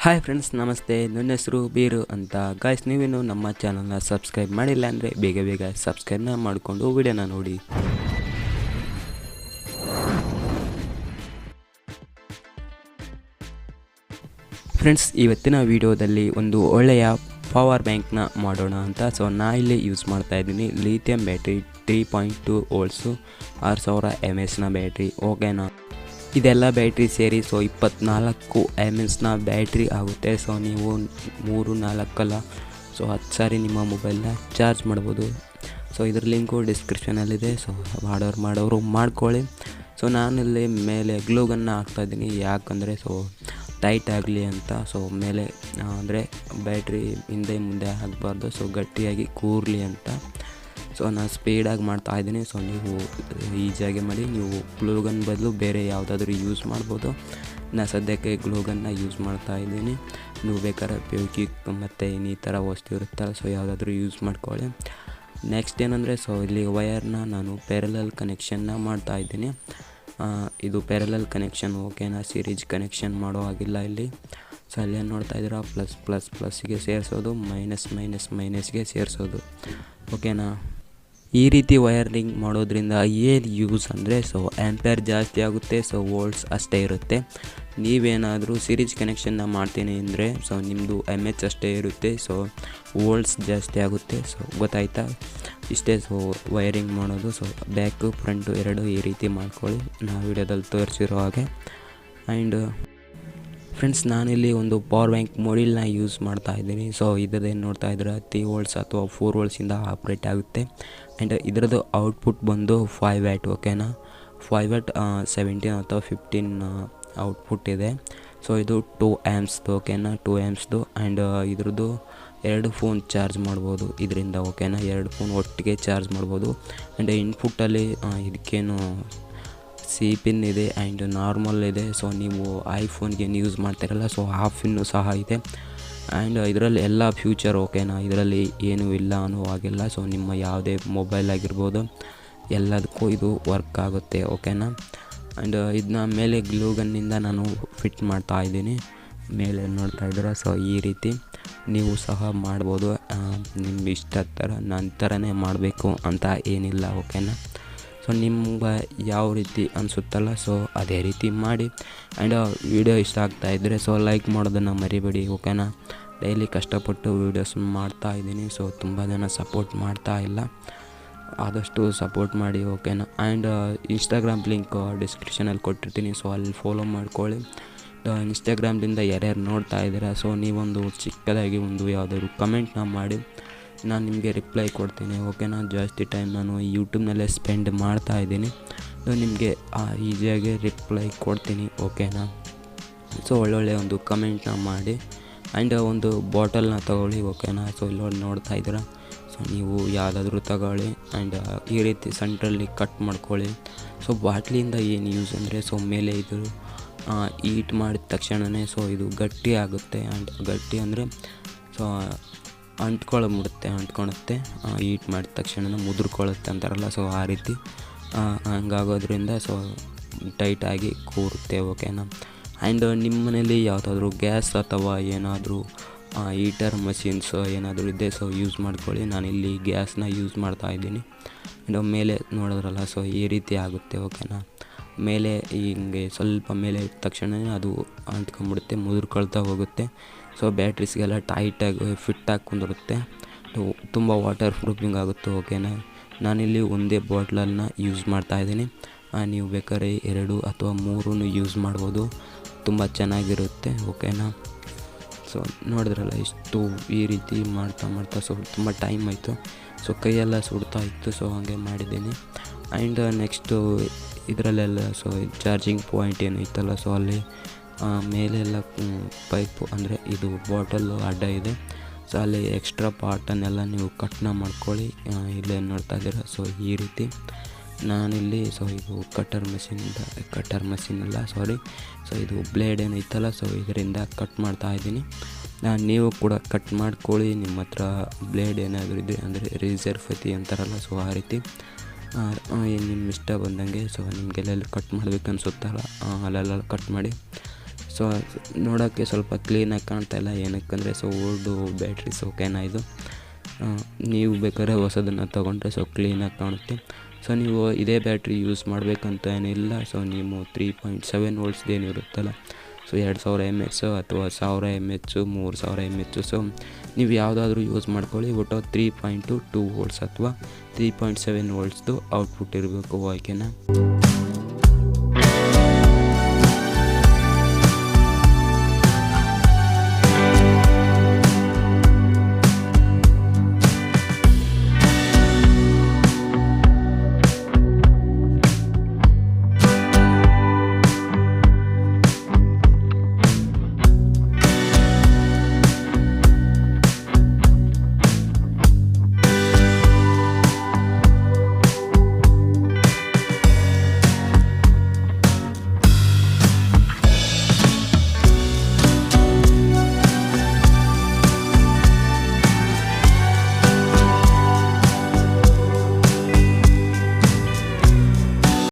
Hi friends, ನಮಸ್ತೆ. ನನ್ನ ಹೆಸರು ಬೀರು ಅಂತ. ಗಾಯ್ಸ್, ನೀವೇನು ನಮ್ಮ ಚಾನಲ್ನ ಸಬ್ಸ್ಕ್ರೈಬ್ ಮಾಡಿಲ್ಲ ಅಂದರೆ ಬೇಗ ಸಬ್ಸ್ಕ್ರೈಬ್ನ ಮಾಡಿಕೊಂಡು ವಿಡಿಯೋನ ನೋಡಿ. ಫ್ರೆಂಡ್ಸ್, ಇವತ್ತಿನ ವಿಡಿಯೋದಲ್ಲಿ ಒಂದು ಒಳ್ಳೆಯ ಪವರ್ ಬ್ಯಾಂಕ್ನ ಮಾಡೋಣ ಅಂತ. ನಾ ಇಲ್ಲಿ ಯೂಸ್ ಮಾಡ್ತಾ ಇದ್ದೀನಿ lithium battery 3.2 volts 6000 mAh battery. ಓಕೆನಾ, ಇದೆಲ್ಲ ಬ್ಯಾಟ್ರಿ ಸೇರಿ 24 mAh ಬ್ಯಾಟ್ರಿ ಆಗುತ್ತೆ. ನೀವು 3-4 ಅಲ್ಲ 10 ಸಾರಿ ನಿಮ್ಮ ಮೊಬೈಲ್ನ ಚಾರ್ಜ್ ಮಾಡ್ಬೋದು. ಇದ್ರ ಲಿಂಕು ಡಿಸ್ಕ್ರಿಪ್ಷನಲ್ಲಿದೆ. ಮಾಡೋರು ಮಾಡ್ಕೊಳ್ಳಿ. ನಾನಿಲ್ಲಿ ಮೇಲೆ ಗ್ಲೂಗನ್ನ ಹಾಕ್ತಾಯಿದ್ದೀನಿ, ಯಾಕಂದರೆ ಟೈಟ್ ಆಗಲಿ ಅಂತ. ಮೇಲೆ ಅಂದರೆ ಬ್ಯಾಟ್ರಿ ಹಿಂದೆ ಮುಂದೆ ಆಗಬಾರ್ದು, ಗಟ್ಟಿಯಾಗಿ ಕೂರಲಿ ಅಂತ. ನಾನು ಸ್ಪೀಡಾಗಿ ಮಾಡ್ತಾಯಿದ್ದೀನಿ. ನೀವು ಈಸಿಯಾಗಿ ಮಾಡಿ. ನೀವು ಗ್ಲೂಗನ್ ಬದಲು ಬೇರೆ ಯಾವುದಾದ್ರೂ ಯೂಸ್ ಮಾಡ್ಬೋದು. ನಾನು ಸದ್ಯಕ್ಕೆ ಗ್ಲೂಗನ್ನ ಯೂಸ್ ಮಾಡ್ತಾಯಿದ್ದೀನಿ. ನೀವು ಬೇಕಾದ್ರೆ ಫೆವಿಕ್ವಿಕ್ ಮತ್ತು ಈ ಥರ ವಸ್ತು ಇರುತ್ತಲ್ಲ, ಯಾವುದಾದ್ರೂ ಯೂಸ್ ಮಾಡ್ಕೊಳ್ಳಿ. ನೆಕ್ಸ್ಟ್ ಏನಂದರೆ ಇಲ್ಲಿ ವಯರ್ನ ನಾನು ಪ್ಯಾರಲಲ್ ಕನೆಕ್ಷನ್ನ ಮಾಡ್ತಾಯಿದ್ದೀನಿ. ಇದು ಪ್ಯಾರಲಲ್ ಕನೆಕ್ಷನ್, ಓಕೆನಾ. ಸೀರೀಸ್ ಕನೆಕ್ಷನ್ ಮಾಡೋ ಹಾಗಿಲ್ಲ ಇಲ್ಲಿ. ಅಲ್ಲೇನು ನೋಡ್ತಾಯಿದ್ದೀರಾ, ಪ್ಲಸ್ಗೆ ಸೇರಿಸೋದು, ಮೈನಸ್ಗೆ ಸೇರಿಸೋದು, ಓಕೆನಾ. ಈ ರೀತಿ ವಯರಿಂಗ್ ಮಾಡೋದ್ರಿಂದ ಏನು ಯೂಸ್ ಅಂದರೆ ಆ್ಯಂಪೇರ್ ಜಾಸ್ತಿ ಆಗುತ್ತೆ, ವೋಲ್ಟ್ಸ್ ಅಷ್ಟೇ ಇರುತ್ತೆ. ನೀವೇನಾದರೂ ಸೀರೀಸ್ ಕನೆಕ್ಷನ್ನ ಮಾಡ್ತೀನಿ ಅಂದರೆ ನಿಮ್ಮದು mAh ಅಷ್ಟೇ ಇರುತ್ತೆ, ವೋಲ್ಟ್ಸ್ ಜಾಸ್ತಿ ಆಗುತ್ತೆ. ಗೊತ್ತಾಯ್ತಾ? ಇಷ್ಟೇ ವಯರಿಂಗ್ ಮಾಡೋದು. ಬ್ಯಾಕು ಫ್ರಂಟು ಎರಡು ಈ ರೀತಿ ಮಾಡ್ಕೊಳ್ಳಿ, ನಾವು ವಿಡಿಯೋದಲ್ಲಿ ತೋರಿಸಿರೋ ಹಾಗೆ. ಆ್ಯಂಡ್ ಫ್ರೆಂಡ್ಸ್, ನಾನಿಲ್ಲಿ ಒಂದು ಪವರ್ ಬ್ಯಾಂಕ್ ಮೊಡಲ್ನ ಯೂಸ್ ಮಾಡ್ತಾ ಇದ್ದೀನಿ. ಇದ್ರದ್ದೇನು ನೋಡ್ತಾ ಇದ್ರೆ 3 ವೋಲ್ಟ್ಸ್ ಅಥವಾ 4 ವೋಲ್ಟ್ಸಿಂದ ಆಪ್ರೇಟ್ ಆಗುತ್ತೆ. ಆ್ಯಂಡ್ ಇದರದ್ದು ಔಟ್ಪುಟ್ ಬಂದು 5 ವ್ಯಾಟ್, ಓಕೆನಾ. 5 ವ್ಯಾಟ್ 17 ಅಥವಾ 15 ಔಟ್ಪುಟ್ ಇದೆ. ಇದು 2 ಆ್ಯಂಪ್ಸ್ದು, ಓಕೆನಾ. 2 ಆ್ಯಂಪ್ಸ್ದು. ಆ್ಯಂಡ್ ಇದ್ರದ್ದು 2 ಫೋನ್ ಚಾರ್ಜ್ ಮಾಡ್ಬೋದು ಇದರಿಂದ, ಓಕೆನಾ. 2 ಫೋನ್ ಒಟ್ಟಿಗೆ ಚಾರ್ಜ್ ಮಾಡ್ಬೋದು. ಆ್ಯಂಡ್ ಇನ್ಪುಟ್ಟಲ್ಲಿ ಇದಕ್ಕೇನು ಸಿ ಪಿನ್ ಇದೆ ಆ್ಯಂಡ್ ನಾರ್ಮಲ್ ಇದೆ. ನೀವು ಐಫೋನ್ಗೆ ಯೂಸ್ ಮಾಡ್ತಿರಲ್ಲ, ಹಾಫ್ ಪಿನ್ನು ಸಹ ಇದೆ. ಆ್ಯಂಡ್ ಇದರಲ್ಲಿ ಎಲ್ಲ ಫ್ಯೂಚರ್, ಓಕೆನಾ. ಇದರಲ್ಲಿ ಏನೂ ಇಲ್ಲ ಅನ್ನೋ ಹಾಗಿಲ್ಲ. ನಿಮ್ಮ ಯಾವುದೇ ಮೊಬೈಲ್ ಆಗಿರ್ಬೋದು ಎಲ್ಲದಕ್ಕೂ ಇದು ವರ್ಕ್ ಆಗುತ್ತೆ, ಓಕೆನಾ. ಆ್ಯಂಡ್ ಇದನ್ನ ಮೇಲೆ ಗ್ಲೂಗನ್ನಿಂದ ನಾನು ಫಿಟ್ ಮಾಡ್ತಾ ಇದ್ದೀನಿ. ಮೇಲೆ ನೋಡ್ತಾ ಇದ್ದೀರಾ, ಈ ರೀತಿ ನೀವು ಸಹ ಮಾಡ್ಬೋದು. ನಿಮ್ಮ ಇಷ್ಟ ಥರ, ನನ್ನ ಥರನೇ ಮಾಡಬೇಕು ಅಂತ ಏನಿಲ್ಲ, ಓಕೆನಾ. ನಿಮ್ಗೆ ಯಾವ ರೀತಿ ಅನಿಸುತ್ತಲ್ಲ ಅದೇ ರೀತಿ ಮಾಡಿ. ಆ್ಯಂಡ್ ವಿಡಿಯೋ ಇಷ್ಟ ಆಗ್ತಾಯಿದ್ರೆ ಲೈಕ್ ಮಾಡೋದನ್ನು ಮರಿಬೇಡಿ, ಓಕೆನಾ. ಡೈಲಿ ಕಷ್ಟಪಟ್ಟು ವೀಡಿಯೋಸ್ ಮಾಡ್ತಾಯಿದ್ದೀನಿ. ತುಂಬ ಜನ ಸಪೋರ್ಟ್ ಮಾಡ್ತಾ ಇಲ್ಲ, ಆದಷ್ಟು ಸಪೋರ್ಟ್ ಮಾಡಿ, ಓಕೆನಾ. ಆ್ಯಂಡ್ ಇನ್ಸ್ಟಾಗ್ರಾಮ್ ಲಿಂಕ್ ಡಿಸ್ಕ್ರಿಪ್ಷನಲ್ಲಿ ಕೊಟ್ಟಿರ್ತೀನಿ, ಅಲ್ಲಿ ಫಾಲೋ ಮಾಡ್ಕೊಳ್ಳಿ. ಇನ್ಸ್ಟಾಗ್ರಾಮ್ದಿಂದ ಯಾರ್ಯಾರು ನೋಡ್ತಾ ಇದ್ದೀರಾ, ನೀವೊಂದು ಚಿಕ್ಕದಾಗಿ ಒಂದು ಯಾವುದಾದ್ರು ಕಮೆಂಟ್ನ ಮಾಡಿ, ನಾನು ನಿಮಗೆ ರಿಪ್ಲೈ ಕೊಡ್ತೀನಿ, ಓಕೆನಾ. ಜಾಸ್ತಿ ಟೈಮ್ ನಾನು ಯೂಟ್ಯೂಬ್ನಲ್ಲೇ ಸ್ಪೆಂಡ್ ಮಾಡ್ತಾಯಿದ್ದೀನಿ. ನಿಮಗೆ ಈಸಿಯಾಗಿ ರಿಪ್ಲೈ ಕೊಡ್ತೀನಿ, ಓಕೆನಾ. ಒಳ್ಳೊಳ್ಳೆ ಒಂದು ಕಮೆಂಟ್ನ ಮಾಡಿ. ಆ್ಯಂಡ್ ಒಂದು ಬಾಟಲ್ನ ತಗೊಳ್ಳಿ, ಓಕೆನಾ. ಇಲ್ಲಿ ನೋಡ್ತಾ ಇದ್ದೀರಾ, ನೀವು ಯಾವುದಾದ್ರೂ ತಗೊಳ್ಳಿ. ಆ್ಯಂಡ್ ಈ ರೀತಿ ಸೆಂಟ್ರಲ್ಲಿ ಕಟ್ ಮಾಡ್ಕೊಳ್ಳಿ. ಬಾಟ್ಲಿಯಿಂದ ಏನು ಯೂಸ್ ಅಂದರೆ ಮೇಲೆ ಇದು ಈಟ್ ಮಾಡಿದ ತಕ್ಷಣವೇ ಇದು ಗಟ್ಟಿ ಆಗುತ್ತೆ. ಆ್ಯಂಡ್ ಗಟ್ಟಿ ಅಂದರೆ ಅಂಟ್ಕೊಳುತ್ತೆ. ಈಟ್ ಮಾಡಿದ ತಕ್ಷಣ ಮುದುರ್ಕೊಳ್ಳುತ್ತೆ ಅಂತಾರಲ್ಲ, ಆ ರೀತಿ ಹಂಗಾಗೋದ್ರಿಂದ ಟೈಟಾಗಿ ಕೂರುತ್ತೆ, ಓಕೆನಾ. ಆ್ಯಂಡ್ ನಿಮ್ಮ ಮನೇಲಿ ಯಾವುದಾದ್ರೂ ಗ್ಯಾಸ್ ಅಥವಾ ಏನಾದರೂ ಹೀಟರ್ ಮಷಿನ್ಸ್ ಏನಾದರೂ ಇದೆ, ಯೂಸ್ ಮಾಡ್ಕೊಳ್ಳಿ. ನಾನಿಲ್ಲಿ ಗ್ಯಾಸ್ನ ಯೂಸ್ ಮಾಡ್ತಾಯಿದ್ದೀನಿ. ಆ್ಯಂಡ್ ಮೇಲೆ ನೋಡಿದ್ರಲ್ಲ, ಈ ರೀತಿ ಆಗುತ್ತೆ, ಓಕೆನಾ. ಮೇಲೆ ಹಿಂಗೆ ಸ್ವಲ್ಪ ಮೇಲೆ ಇಟ್ಟ ತಕ್ಷಣವೇ ಅದು ಅಂಟ್ಕೊಂಡ್ಬಿಡುತ್ತೆ, ಮುದುರ್ಕೊಳ್ತಾ ಹೋಗುತ್ತೆ. ಬ್ಯಾಟ್ರೀಸ್ಗೆಲ್ಲ ಟೈಟಾಗಿ ಫಿಟ್ಟಾಗಿ ಕುಂದಿರುತ್ತೆ. ತುಂಬ ವಾಟರ್ ಪ್ರೂಫಿಂಗ್ ಆಗುತ್ತೆ, ಓಕೆನಾ. ನಾನಿಲ್ಲಿ ಒಂದೇ ಬಾಟ್ಲನ್ನ ಯೂಸ್ ಮಾಡ್ತಾಯಿದ್ದೀನಿ. ನೀವು ಬೇಕಾದ್ರೆ 2 ಅಥವಾ 3 ಯೂಸ್ ಮಾಡ್ಬೋದು, ತುಂಬ ಚೆನ್ನಾಗಿರುತ್ತೆ, ಓಕೆನಾ. ನೋಡಿದ್ರಲ್ಲ, ಇಷ್ಟು ಈ ರೀತಿ ಮಾಡ್ತಾ ತುಂಬ ಟೈಮ್ ಆಯಿತು. ಕೈಯೆಲ್ಲ ಸುಡ್ತಾ ಇತ್ತು, ಹಾಗೆ ಮಾಡಿದ್ದೀನಿ. ಆ್ಯಂಡ್ ನೆಕ್ಸ್ಟು ಇದರಲ್ಲೆಲ್ಲ ಚಾರ್ಜಿಂಗ್ ಪಾಯಿಂಟ್ ಏನು ಇತ್ತಲ್ಲ, ಅಲ್ಲಿ ಮೇಲೆಲ್ಲ ಪೈಪು ಅಂದರೆ ಇದು ಬಾಟಲ್ಲು ಅಡ್ಡ ಇದೆ. ಅಲ್ಲಿ ಎಕ್ಸ್ಟ್ರಾ ಪಾರ್ಟನ್ನೆಲ್ಲ ನೀವು ಕಟ್ನ ಮಾಡ್ಕೊಳ್ಳಿ. ಇಲ್ಲೇನು ನೋಡ್ತಾ ಇದ್ದೀರಾ, ಈ ರೀತಿ ನಾನಿಲ್ಲಿ ಇದು ಕಟರ್ ಮಷಿನಲ್ಲ, ಇದು ಬ್ಲೇಡ್ ಏನೈತಲ್ಲ, ಇದರಿಂದ ಕಟ್ ಮಾಡ್ತಾಯಿದ್ದೀನಿ. ನೀವು ಕೂಡ ಕಟ್ ಮಾಡ್ಕೊಳ್ಳಿ. ನಿಮ್ಮ ಹತ್ರ ಬ್ಲೇಡ್ ಏನಾದರೂ ಇದೆ ಅಂದರೆ ರೇಸರ್ ಫತಿ ಅಂತಾರಲ್ಲ, ಆ ರೀತಿ ನಿಮ್ಮ ಇಷ್ಟ ಬಂದಂಗೆ. ನಿಮಗೆಲ್ಲೆಲ್ಲಿ ಕಟ್ ಮಾಡಬೇಕು ಅನಿಸುತ್ತಲ್ಲ ಅಲ್ಲೆಲ್ಲ ಕಟ್ ಮಾಡಿ. ಸೊ ನೋಡೋಕ್ಕೆ ಸ್ವಲ್ಪ ಕ್ಲೀನಾಗಿ ಕಾಣ್ತಾ ಇಲ್ಲ, ಏನಕ್ಕಂದರೆ ಸೊ ಓಲ್ಡು ಬ್ಯಾಟ್ರೀಸ್ ಓಕೆನಾ ಇದು. ನೀವು ಬೇಕಾದ್ರೆ ಹೊಸದನ್ನು ತೊಗೊಂಡ್ರೆ ಸೊ ಕ್ಲೀನಾಗಿ ಕಾಣುತ್ತೆ. ಸೊ ನೀವು ಇದೇ ಬ್ಯಾಟ್ರಿ ಯೂಸ್ ಮಾಡಬೇಕಂತ ಏನಿಲ್ಲ. ಸೊ ನೀವು 3.7 ವೋಲ್ಟ್ಸ್ದೇನು ಇರುತ್ತಲ್ಲ, ಸೊ 2000 mAh ಅಥವಾ 1000 mAh 3000 mAh, ಸೊ ನೀವು ಯಾವುದಾದ್ರೂ ಯೂಸ್ ಮಾಡ್ಕೊಳ್ಳಿ. ಒಟ್ಟು 3.2 ವೋಲ್ಟ್ಸ್ ಅಥವಾ 3.7 ವೋಲ್ಟ್ಸ್ದು ಔಟ್ಪುಟ್ ಇರಬೇಕು, ಓಕೆನಾ.